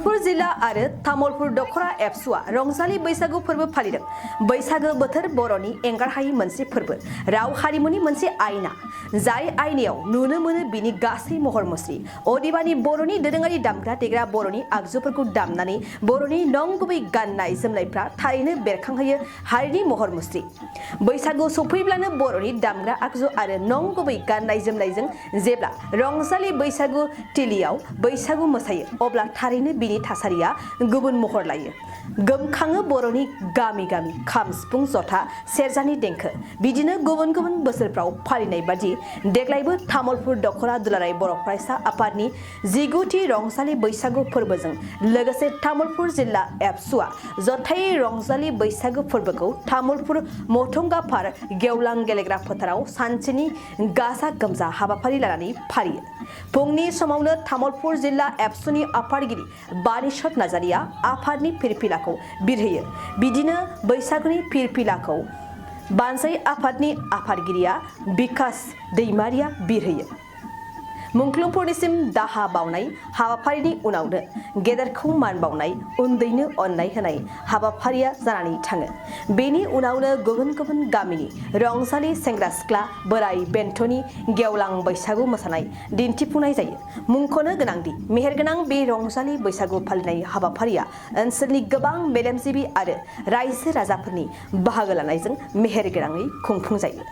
तामुलपुर जिल्ला आरो तामुलपुर दखरा एबसुआ रंजालि बैसागु फोरबो फालिदों। बैसागो बोथोर बर'नि एंगारहायै मोनसे फोरबो, राव हारिमुनि मोनसे आयना, जाय आयनायाव नुनो मोनो बिनि गासै महर मुस्रि। अदेबानि बर'नि दोरोङारि दामग्रा देग्रा बर'नि आगजुफोरखौ दामनानै बर'नि नंगुबै गाननाय जोमनायफ्रा थारैनो बेरखांहोयो हारिनि महर मुस्रि। बैसागु सफैब्लानो बर'नि दामग्रा आगजु आरो नंगुबै गाननाय जोमनायजों जेब्ला रंजालि बैसागु थिलियाव बैसागु मोसायो अब्ला थारैनो बिनि थासारिया गुबुन महर लायो। गोमखाङो बर'नि गामि गामि खाम सिफुं जथा सेरजानि देंखो। बिदिनो गुबुन गुबुन बोसोरफ्राव फालिनाय बादि देग्लायबो तामुलपुर दखरा दुलाराय बर' फरायसा आफादनि 19थि रंजालि बैसागु फोरबोजों लोगोसे तामुलपुर जिल्ला एबसुआ जथायै रंजालि बैसागु फोरबोखौ तामुलपुर मथंगा पार गेवलां गेलेग्रा फोथाराव सानसेनि गाजा गोमजा हाबाफारि लानानै फालियो। फुंनि समावनो तामुलपुर जिल्ला एबसुनि आफादगिरि बारिसत नार्जारिया आफादनि फिरफिलाखौ बिरहोयो। बिदिनो बैसागुनि फिरफिलाखौ बानजाय आफादनि आफादगिरिया बिकास दैमारिया बिरहोयो। मुंख्लंफोरनिसिम दाहा बावनाय हाबाफारिनि उनावनो गेदेरखौ मान बावनाय, उन्दैनो अननाय होनाय हाबाफारिया जानानै थाङो। बेनि उनावनो गुबुन गुबुन गामिनि रंजालि सेंग्रा सिख्ला बोराय बेन्थ'नि गेवलां बैसागु मोसानाय दिन्थिफुंनाय जायो। मुंख'नो गोनांदि मेहेरगोनां बे रंजालि बैसागु फालिनाय हाबाफारिया ओनसोलनि गोबां मेलेमजिबि आरो रायजो राजाफोरनि बाहागो लानायजों मेहेरगोनाङै खुंफुंजायो।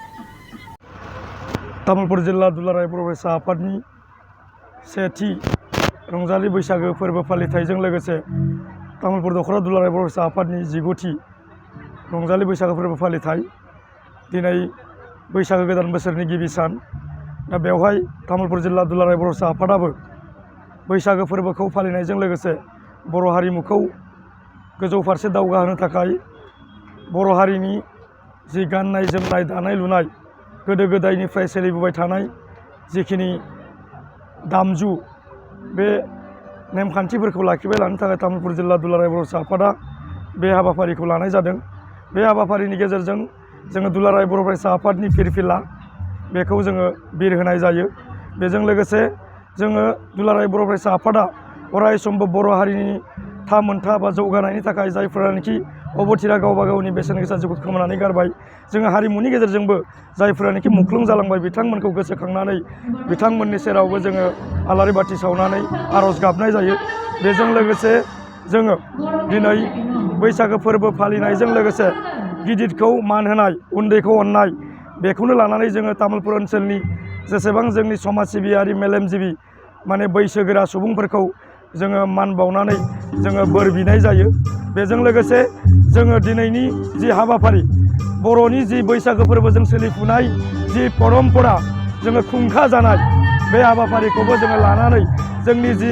तामुलपुर जिल्ला दुलाराय बर' फरायसा आफादनि सेथि रंजालि बैसागो फोरबो फालिथायजों लोगोसे तामुलपुर दखरा दुलाराय बर' फरायसा आफादनि 19थि रंजालि बैसागो फोरबो फालिथाय। दिनै बैसागो गोदान बोसोरनि गिबि सान। दा बेवहाय तामुलपुर जिल्ला दुलाराय बर' फरायसा आफादाबो बैसागो फोरबोखौ फालिनायजों लोगोसे बर' हारिमुखौ गोजौ फारसे दावगाहोनो थाखाय बर' हारिनि जि गाननाय जोमनाय दानाय लुनाय गोदो गोदायनिफ्राय सोलिबोबाय थानाय जिखिनि दामजु बे नेमखान्थिफोरखौ लाखिबाय लानो थाखाय तामुलपुर जिल्ला दुलाराय बर' फरायसा आफादा बे हाबाफारिखौ लानाय जादों। बे हाबाफारिनि गेजेरजों जोङो दुलाराय बर' फरायसा आफादनि फिरफिला बेखौ जोङो बिरहोनाय जायो। बेजों लोगोसे जोङो दुलाराय बर' फरायसा आफादा अराय समबो बर' हारिनि थामोनथा बा जौगानायनि थाखाय जायफोरानोखि अबथिरा गावबा गावनि बेसेन गोसा जिउखौ खोमानानै गारबाय, जोङो हारिमुनि गेजेरजोंबो जायफोरानोखि मुंख्लं जालांबाय बिथांमोनखौ गोसोखांनानै बिथांमोननि सेरावबो जोङो आलारि बाथि सावनानै आर'ज गाबनाय जायो। बेजों लोगोसे जोङो दिनै बैसागो फोरबो फालिनायजों लोगोसे गिदिरखौ मान होनाय, उन्दैखौ अननाय, बेखौनो लानानै जोङो तामुलपुर ओनसोलनि जेसेबां जोंनि समाज सिबियारि मेलेमजिबि माने बैसोगोरा सुबुंफोरखौ जोङो मान बावनानै जोङो बोर बिनाय जायो। बेजों लोगोसे जोङो दिनैनि जि हाबाफारि बर'नि जि बैसागो फोरबोजों सोलिफुनाय जि परम्परा जोङो खुंखा जानाय बे हाबाफारिखौबो जोङो लानानै जोंनि जि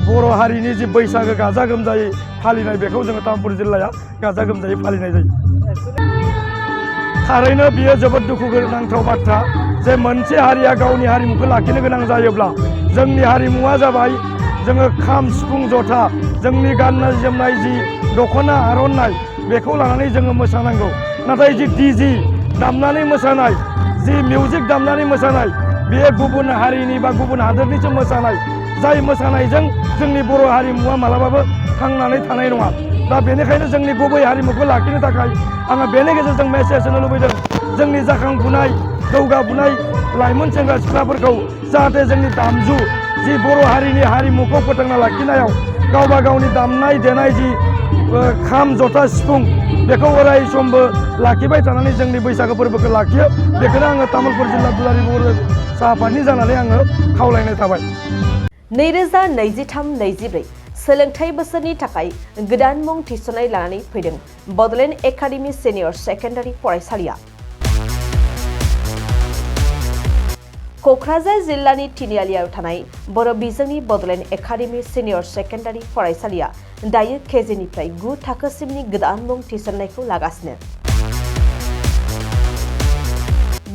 बर' हारिनि जि बैसागो गाजा गोमजायै फालिनाय बेखौ जोङो तामुलपुर जिल्लाया गाजा गोमजायै फालिनाय जायो। थारैनो बियो जोबोद दुखु गोनांथाव बाथ्रा जे मोनसे हारिया गावनि हारिमुखौ लाखिनो गोनां जायोब्ला जोंनि हारिमुवा जाबाय जोङो खाम सिफुं जथा जोंनि गाननाय जोमनाय जि दख'ना आर'नाइ बेखौ लानानै जोङो मोसानांगौ। नाथाय जि डिजे दामनानै मोसानाय, जि मिउजिक दामनानै मोसानाय, बेयो गुबुन हारिनि बा गुबुन हादोरनिसो मोसानाय, जाय मोसानायजों जोंनि बर' हारिमुवा मालाबाबो थांनानै थानाय नङा। दा बेनिखायनो जोंनि गुबै हारिमुखौ लाखिनो थाखाय आङो बेनि गेजेरजों मेसेज होनो लुबैदों जोंनि जाखांफुनाय जौगाफुनाय लाइमोन सेंग्रा सिख्लाफोरखौ जाहाथे जोंनि दामजु जि बर' हारिनि हारिमुखौ फोथांना लाखिनायाव गावबा गावनि दामनाय देनाय जि खाम जथा सिफुं बेखौ अराय समबो लाखिबाय थानानै जोंनि बैसागो फोरबोखौ लाखियो। बेखौनो आङो तामुलपुर जिल्ला दुलाराय बर' आफादनि जानानै आङो खावलायनाय थाबाय। 2023-24 सोलोंथाइ बोसोरनि थाखाय गोदान मुं थिसननाय लानानै फैदों बड'लेण्ड एकाडेमि सिनियर सेकेन्डारि फरायसालिया। क'क्राझार जिल्लानि तिनिआलियाव थानाय बर' बिजोंनि बड'लेण्ड एकाडेमि सिनियर सेकेन्डारि फरायसालिया दायो केजिनिफ्राय 9 थाखोसिमनि गोदान मुं थिसननायखौ लागासिनो।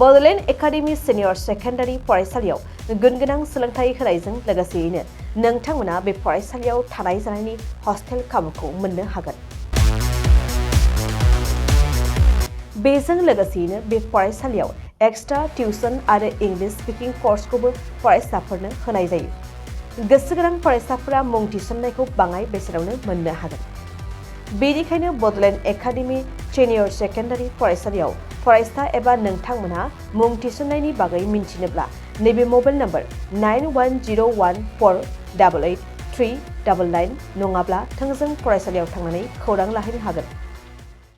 बड'लेण्ड एकाडेमि सिनियर सेकेन्डारि फरायसालियाव गुनगोनां सोलोंथाइ होनायजों लोगोसेयैनो नोंथांमोना बे फरायसालियाव थानाय जानायनि हस्टेल खाबुखौ मोननो हागोन। बेजों लोगोसेयैनो बे फरायसालियाव एक्सट्रा टिउसन आरो इंलिश स्पिकिं कर्सखौबो फरायसाफोरनो होनाय जायो। गोसो गोनां फरायसाफोरा मुं थिसननायखौ बाङाय बेसेनावनो मोननो हागोन। बेनिखायनो बड'लेण्ड एकाडेमि सिनियर सेकेन्डारि फरायसालियाव फरायसा एबा नोंथांमोनहा मुं थिसननायनि बागै मिन्थिनोब्ला नैबे मबाइल नम्बर 9101488399 नङाब्ला थोंजों फरायसालियाव थांनानै खौरां लाहैनो हागोन।